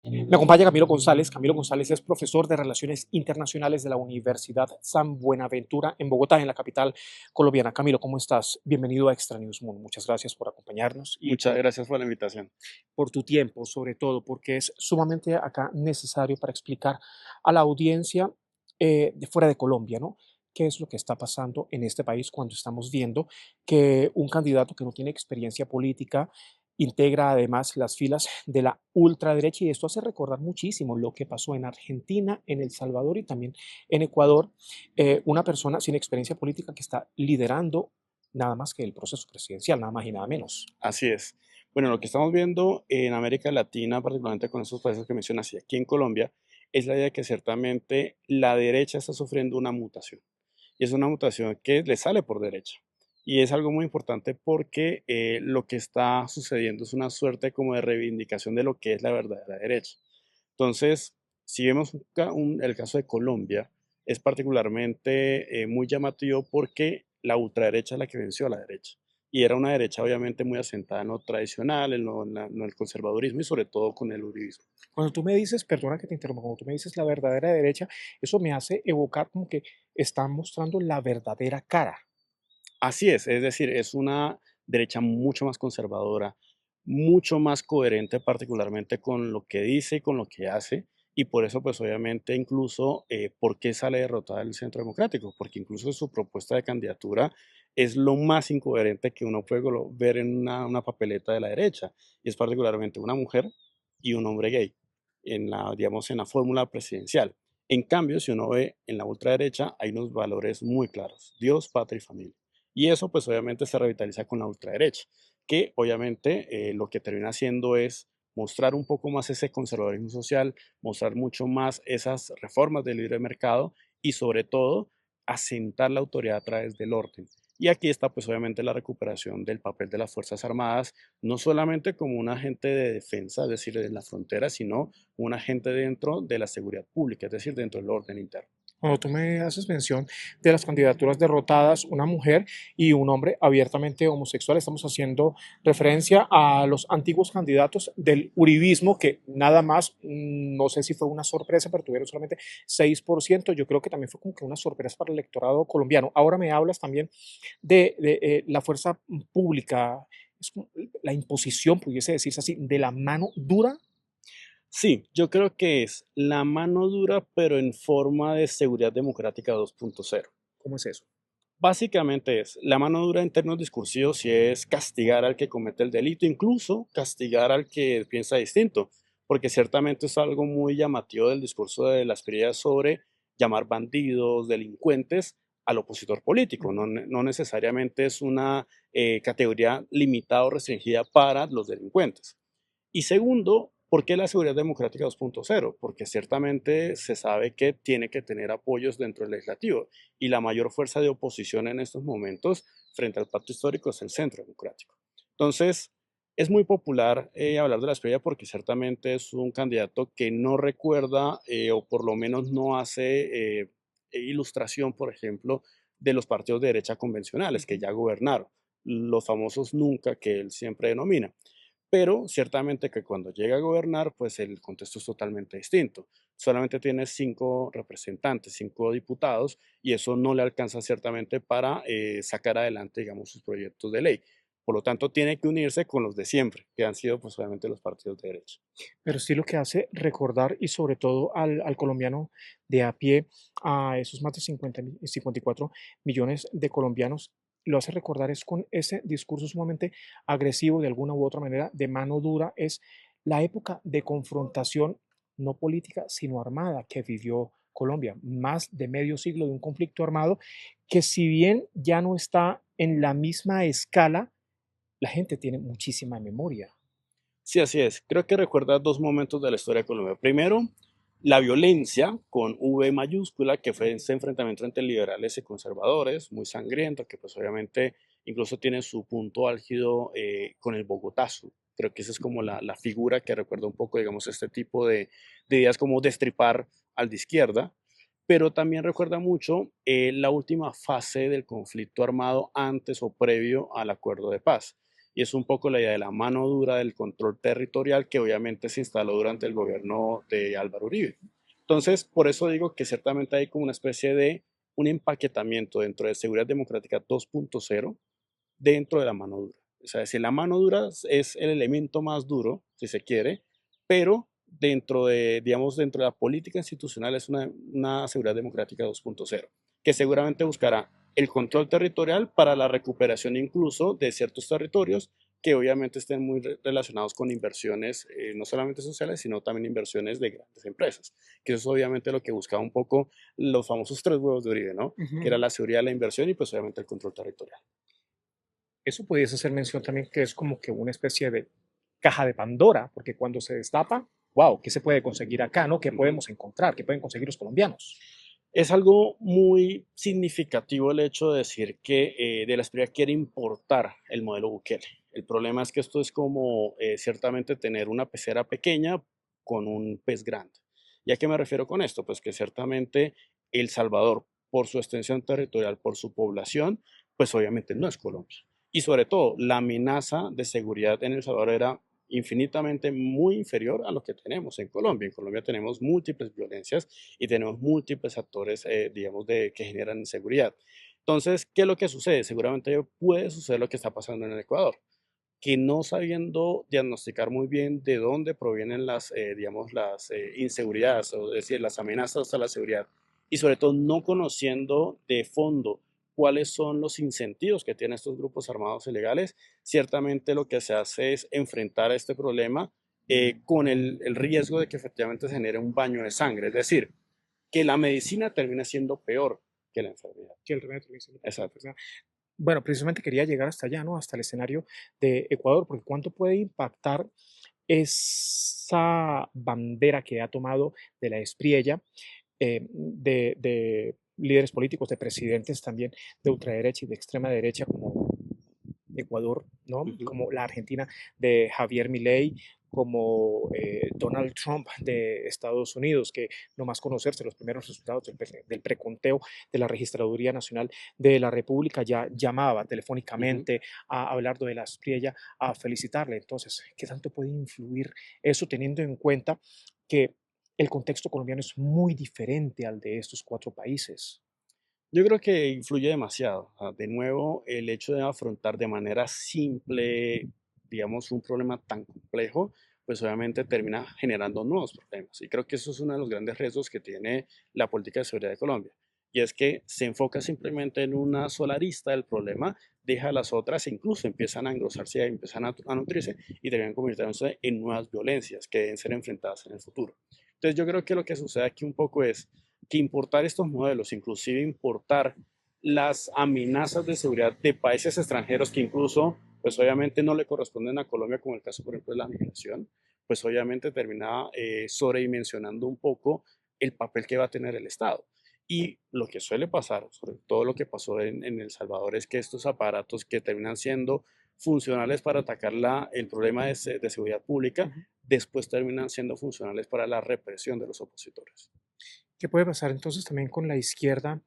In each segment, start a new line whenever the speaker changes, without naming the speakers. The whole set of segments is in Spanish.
Me acompaña Camilo González. Camilo González es profesor de Relaciones Internacionales de la Universidad San Buenaventura en Bogotá, en la capital colombiana. Camilo, ¿cómo estás? Bienvenido a Extra News Mundo. Muchas gracias por acompañarnos y
Muchas gracias por la invitación.
por tu tiempo, sobre todo, porque es sumamente acá necesario para explicar a la audiencia de fuera de Colombia, ¿no? ¿Qué es lo que está pasando en este país cuando estamos viendo que un candidato que no tiene experiencia política integra además las filas de la ultraderecha? Y esto hace recordar muchísimo lo que pasó en Argentina, en El Salvador y también en Ecuador. Una persona sin experiencia política que está liderando nada más que el proceso presidencial, nada más y nada menos.
Así es. Bueno, lo que estamos viendo en América Latina, particularmente con esos países que mencionas y aquí en Colombia, es la idea de que ciertamente la derecha está sufriendo una mutación. Y es una mutación que le sale por derecha. Y es algo muy importante porque lo que está sucediendo es una suerte como de reivindicación de lo que es la verdadera derecha. Entonces, si vemos el caso de Colombia, es particularmente muy llamativo porque la ultraderecha es la que venció a la derecha. Y era una derecha obviamente muy asentada en lo tradicional, en el conservadurismo y sobre todo con el uribismo.
Cuando tú me dices, perdona que te interrumpa, cuando tú me dices la verdadera derecha, eso me hace evocar como que están mostrando la verdadera cara.
Así es decir, es una derecha mucho más conservadora, mucho más coherente particularmente con lo que dice y con lo que hace, y por eso pues obviamente incluso, ¿por qué sale derrotada el Centro Democrático? Porque incluso su propuesta de candidatura es lo más incoherente que uno puede ver en una papeleta de la derecha, y es particularmente una mujer y un hombre gay en la, digamos, en la fórmula presidencial. En cambio, si uno ve en la ultraderecha, hay unos valores muy claros: Dios, patria y familia. Y eso pues obviamente se revitaliza con la ultraderecha, que obviamente lo que termina haciendo es mostrar un poco más ese conservadurismo social, mostrar mucho más esas reformas del libre mercado y sobre todo asentar la autoridad a través del orden. Y aquí está pues obviamente la recuperación del papel de las Fuerzas Armadas, no solamente como un agente de defensa, es decir, de la frontera, sino un agente dentro de la seguridad pública, es decir, dentro del orden interno.
Cuando tú me haces mención de las candidaturas derrotadas, una mujer y un hombre abiertamente homosexual, estamos haciendo referencia a los antiguos candidatos del uribismo, que nada más, no sé si fue una sorpresa, pero tuvieron solamente 6%. Yo creo que también fue como que una sorpresa para el electorado colombiano. Ahora me hablas también de la fuerza pública, es como la imposición, pudiese decirse así, de la mano dura.
Sí, yo creo que es la mano dura, pero en forma de seguridad democrática 2.0.
¿Cómo es eso?
Básicamente es la mano dura en términos discursivos y es castigar al que comete el delito, incluso castigar al que piensa distinto, porque ciertamente es algo muy llamativo del discurso de las Espriella sobre llamar bandidos, delincuentes al opositor político. No, no necesariamente es una categoría limitada o restringida para los delincuentes. Y segundo, ¿por qué la seguridad democrática 2.0? Porque ciertamente se sabe que tiene que tener apoyos dentro del legislativo y la mayor fuerza de oposición en estos momentos frente al pacto histórico es el centro democrático. Entonces, es muy popular hablar de la Espriella porque ciertamente es un candidato que no recuerda o por lo menos no hace ilustración, por ejemplo, de los partidos de derecha convencionales que ya gobernaron, los famosos nunca que él siempre denomina. Pero ciertamente que cuando llega a gobernar, pues el contexto es totalmente distinto. Solamente tiene 5 representantes, 5 diputados, y eso no le alcanza ciertamente para sacar adelante, digamos, sus proyectos de ley. Por lo tanto, tiene que unirse con los de siempre, que han sido, pues, obviamente, los partidos de derecha.
Pero sí lo que hace recordar y sobre todo al colombiano de a pie, a esos más de 54 millones de colombianos, lo hace recordar es con ese discurso sumamente agresivo de alguna u otra manera, de mano dura, es la época de confrontación no política, sino armada que vivió Colombia, más de medio siglo de un conflicto armado que si bien ya no está en la misma escala, la gente tiene muchísima memoria.
Sí, así es. Creo que recuerda dos momentos de la historia de Colombia. Primero, la violencia con V mayúscula, que fue ese enfrentamiento entre liberales y conservadores, muy sangriento, que pues obviamente incluso tiene su punto álgido con el Bogotazo. Creo que esa es como la figura que recuerda un poco, digamos, este tipo de ideas como destripar al de izquierda, pero también recuerda mucho la última fase del conflicto armado antes o previo al acuerdo de paz, Y es un poco la idea de la mano dura del control territorial que obviamente se instaló durante el gobierno de Álvaro Uribe. Entonces, por eso digo que ciertamente hay como una especie de un empaquetamiento dentro de seguridad democrática 2.0 dentro de la mano dura. O sea, si la mano dura es el elemento más duro, si se quiere, pero dentro de, digamos, dentro de la política institucional es una seguridad democrática 2.0, que seguramente buscará el control territorial para la recuperación incluso de ciertos territorios que obviamente estén muy relacionados con inversiones, no solamente sociales, sino también inversiones de grandes empresas, que eso es obviamente lo que buscaba un poco los famosos tres huevos de Uribe, ¿no? Que era
Ujú.
la seguridad, la inversión y pues obviamente el control territorial.
Eso pudiese hacer mención también que es como que una especie de caja de Pandora, porque cuando se destapa, wow, ¿qué se puede conseguir acá, no? ¿Qué podemos encontrar? ¿Qué pueden conseguir los colombianos?
Es algo muy significativo el hecho de decir que De la Espriella quiere importar el modelo Bukele. El problema es que esto es como ciertamente tener una pecera pequeña con un pez grande. ¿Y a qué me refiero con esto? Pues que ciertamente El Salvador, por su extensión territorial, por su población, pues obviamente no es Colombia. Y sobre todo, la amenaza de seguridad en El Salvador era infinitamente muy inferior a lo que tenemos en Colombia. En Colombia tenemos múltiples violencias y tenemos múltiples actores, digamos, que generan inseguridad. Entonces, ¿qué es lo que sucede? Seguramente puede suceder lo que está pasando en el Ecuador, que no sabiendo diagnosticar muy bien de dónde provienen las, digamos, las inseguridades, o es decir, las amenazas a la seguridad, y sobre todo no conociendo de fondo cuáles son los incentivos que tienen estos grupos armados ilegales, ciertamente lo que se hace es enfrentar este problema con el riesgo de que efectivamente se genere un baño de sangre, es decir, que la medicina termine siendo peor que la enfermedad.
Que el remedio dice lo que
Exacto.
sea. Bueno, precisamente quería llegar hasta allá, ¿no? Hasta el escenario de Ecuador, porque cuánto puede impactar esa bandera que ha tomado de la Espriella, de líderes políticos, de presidentes también de ultraderecha y de extrema derecha, como Ecuador, ¿no?
Ujú.
Como la Argentina de Javier Milei, como Donald Trump de Estados Unidos, que nomás conocerse los primeros resultados del preconteo de la Registraduría Nacional de la República ya llamaba
Ujú.
telefónicamente a hablar de la Espriella, a felicitarle. Entonces, ¿qué tanto puede influir eso teniendo en cuenta que el contexto colombiano es muy diferente al de estos cuatro países?
Yo creo que influye demasiado. De nuevo, el hecho de afrontar de manera simple, digamos, un problema tan complejo, pues obviamente termina generando nuevos problemas. Y creo que eso es uno de los grandes riesgos que tiene la política de seguridad de Colombia. Y es que se enfoca simplemente en una sola arista del problema, deja las otras e incluso empiezan a engrosarse, empiezan a nutrirse y terminan convirtiéndose en nuevas violencias que deben ser enfrentadas en el futuro. Entonces yo creo que lo que sucede aquí un poco es que importar estos modelos, inclusive importar las amenazas de seguridad de países extranjeros que incluso, pues obviamente no le corresponden a Colombia, como el caso, por ejemplo, de la migración, pues obviamente termina sobredimensionando un poco el papel que va a tener el Estado. Y lo que suele pasar, sobre todo lo que pasó en El Salvador, es que estos aparatos que terminan siendo funcionales para atacar el problema de seguridad pública,
Ujú.
después terminan siendo funcionales para la represión de los opositores.
¿Qué puede pasar entonces también con la izquierda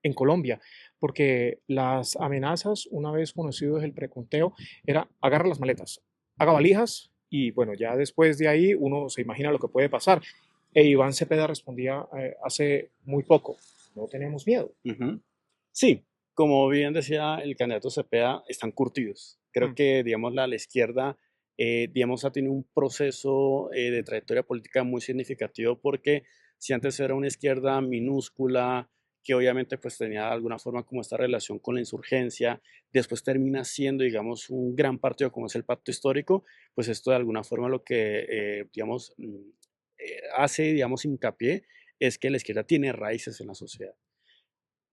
en Colombia? Porque las amenazas, una vez conocido el preconteo, era agarra las maletas, haga valijas y bueno, ya después de ahí uno se imagina lo que puede pasar. E Iván Cepeda respondía hace muy poco, no tenemos miedo.
Ujú. Sí, como bien decía el candidato Cepeda, están curtidos. Creo
Mm.
que, digamos, la izquierda, digamos, ha tenido un proceso de trayectoria política muy significativo porque si antes era una izquierda minúscula, que obviamente pues tenía de alguna forma como esta relación con la insurgencia, después termina siendo, digamos, un gran partido como es el Pacto Histórico, pues esto de alguna forma lo que, digamos, hace, digamos, hincapié es que la izquierda tiene raíces en la sociedad.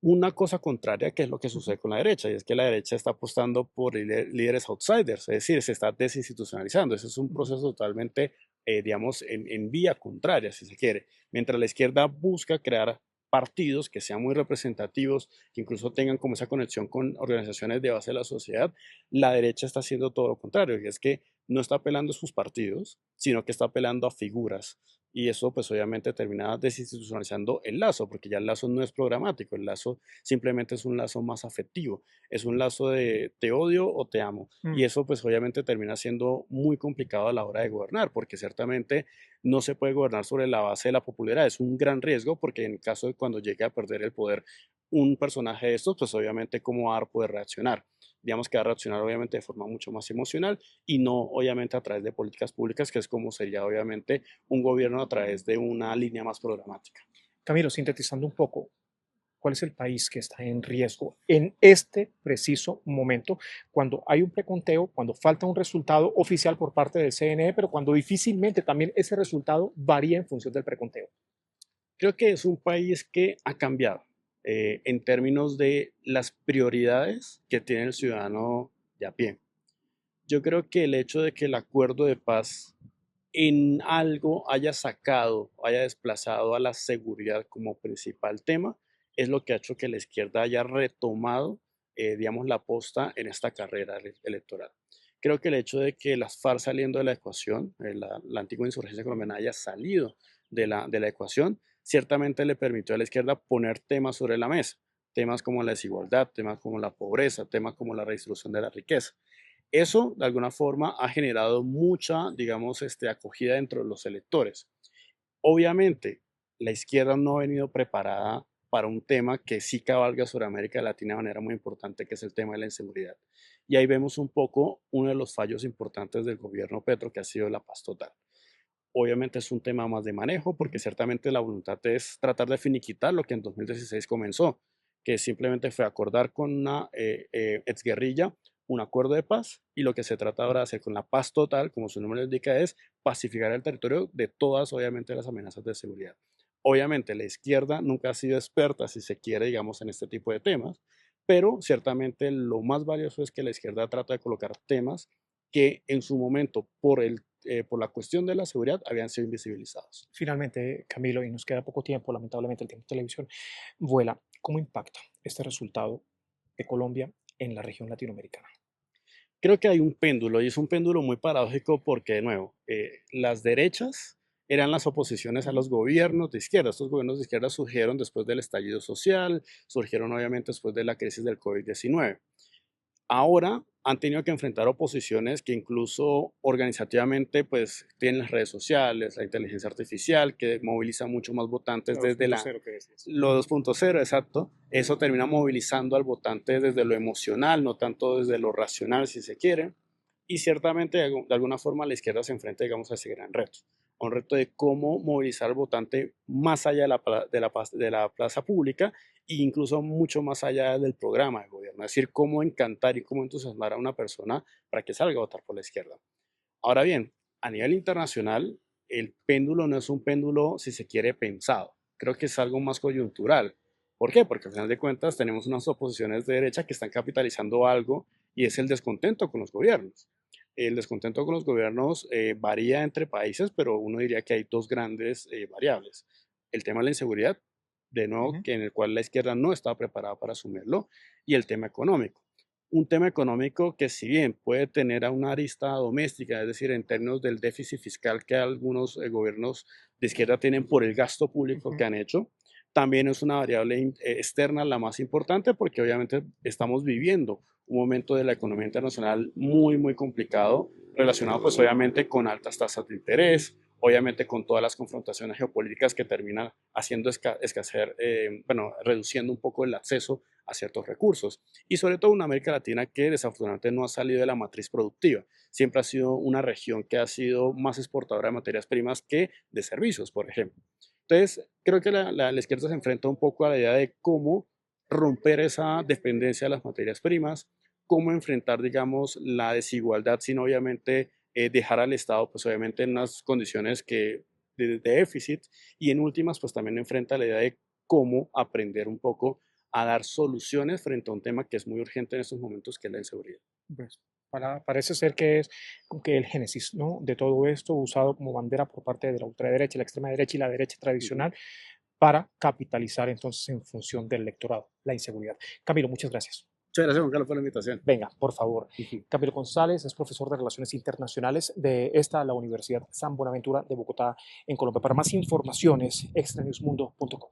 Una cosa contraria que es lo que
Ujú.
sucede con la derecha, y es que la derecha está apostando por líderes outsiders, es decir, se está desinstitucionalizando. Eso es un
Ujú.
proceso totalmente, digamos, en vía contraria, si se quiere. Mientras la izquierda busca crear partidos que sean muy representativos, que incluso tengan como esa conexión con organizaciones de base de la sociedad, la derecha está haciendo todo lo contrario, y es que no está apelando a sus partidos, sino que está apelando a figuras. Y eso pues obviamente termina desinstitucionalizando el lazo, porque ya el lazo no es programático, el lazo simplemente es un lazo más afectivo, es un lazo de te odio o te amo.
Mm.
Y eso pues obviamente termina siendo muy complicado a la hora de gobernar, porque ciertamente no se puede gobernar sobre la base de la popularidad. Es un gran riesgo porque en caso de cuando llegue a perder el poder un personaje de estos, pues obviamente cómo va a poder reaccionar. Digamos que va a reaccionar obviamente de forma mucho más emocional y no obviamente a través de políticas públicas, que es como sería obviamente un gobierno a través de una línea más programática.
Camilo, sintetizando un poco, ¿cuál es el país que está en riesgo en este preciso momento, cuando hay un preconteo, cuando falta un resultado oficial por parte del CNE, pero cuando difícilmente también ese resultado varía en función del preconteo?
Creo que es un país que ha cambiado en términos de las prioridades que tiene el ciudadano de a pie. Yo creo que el hecho de que el acuerdo de paz en algo haya sacado, haya desplazado a la seguridad como principal tema, es lo que ha hecho que la izquierda haya retomado, digamos, la posta en esta carrera electoral. Creo que el hecho de que las FARC saliendo de la ecuación, la antigua insurgencia colombiana haya salido de la ecuación, ciertamente le permitió a la izquierda poner temas sobre la mesa, temas como la desigualdad, temas como la pobreza, temas como la redistribución de la riqueza. Eso, de alguna forma, ha generado mucha, digamos, acogida dentro de los electores. Obviamente, la izquierda no ha venido preparada para un tema que sí cabalga sobre América Latina de manera muy importante, que es el tema de la inseguridad. Y ahí vemos un poco uno de los fallos importantes del gobierno Petro, que ha sido la paz total. Obviamente es un tema más de manejo, porque ciertamente la voluntad es tratar de finiquitar lo que en 2016 comenzó, que simplemente fue acordar con una exguerrilla un acuerdo de paz, y lo que se trata ahora de hacer con la paz total, como su nombre lo indica, es pacificar el territorio de todas, obviamente, las amenazas de seguridad. Obviamente la izquierda nunca ha sido experta, si se quiere, digamos, en este tipo de temas, pero ciertamente lo más valioso es que la izquierda trata de colocar temas que en su momento, por la cuestión de la seguridad, habían sido invisibilizados.
Finalmente, Camilo, y nos queda poco tiempo, lamentablemente el tiempo de televisión vuela, ¿cómo impacta este resultado de Colombia en la región latinoamericana?
Creo que hay un péndulo y es un péndulo muy paradójico porque, de nuevo, las derechas eran las oposiciones a los gobiernos de izquierda. Estos gobiernos de izquierda surgieron después del estallido social, surgieron obviamente después de la crisis del COVID-19. Ahora han tenido que enfrentar oposiciones que incluso organizativamente pues tienen las redes sociales, la inteligencia artificial, que moviliza mucho más votantes
La
desde
2.0 que decías.
lo 2.0, exacto. Eso termina movilizando al votante desde lo emocional, no tanto desde lo racional, si se quiere. Y ciertamente, de alguna forma, la izquierda se enfrenta, digamos, a ese gran reto. A un reto de cómo movilizar al votante más allá de la plaza pública e incluso mucho más allá del programa de gobierno. Es decir, cómo encantar y cómo entusiasmar a una persona para que salga a votar por la izquierda. Ahora bien, a nivel internacional, el péndulo no es un péndulo, si se quiere, pensado. Creo que es algo más coyuntural. ¿Por qué? Porque al final de cuentas tenemos unas oposiciones de derecha que están capitalizando algo y es el descontento con los gobiernos. El descontento con los gobiernos varía entre países, pero uno diría que hay dos grandes variables. El tema de la inseguridad, de nuevo,
Ujú.
que en el cual la izquierda no estaba preparada para asumirlo, y el tema económico. Un tema económico que si bien puede tener a una arista doméstica, es decir, en términos del déficit fiscal que algunos gobiernos de izquierda tienen por el gasto público
Ujú.
que han hecho, también es una variable externa la más importante porque obviamente estamos viviendo un momento de la economía internacional muy, muy complicado, relacionado pues obviamente con altas tasas de interés, obviamente con todas las confrontaciones geopolíticas que terminan haciendo escasear, bueno, reduciendo un poco el acceso a ciertos recursos. Y sobre todo una América Latina que desafortunadamente no ha salido de la matriz productiva. Siempre ha sido una región que ha sido más exportadora de materias primas que de servicios, por ejemplo. Entonces, creo que la izquierda se enfrenta un poco a la idea de cómo romper esa dependencia de las materias primas, cómo enfrentar, digamos, la desigualdad sin obviamente dejar al Estado, pues obviamente en unas condiciones de déficit, y en últimas, pues también enfrenta la idea de cómo aprender un poco a dar soluciones frente a un tema que es muy urgente en estos momentos, que es la inseguridad.
Pues, parece ser que es como que el génesis, ¿no?, de todo esto usado como bandera por parte de la ultraderecha, la extrema derecha y la derecha
Uh -huh.
tradicional para capitalizar entonces en función del electorado, la inseguridad. Camilo, muchas gracias.
Muchas gracias, Juan Carlos, por la invitación.
Venga, por favor. Camilo González es profesor de Relaciones Internacionales de la Universidad San Buenaventura de Bogotá, en Colombia. Para más informaciones, extranewsmundo.com.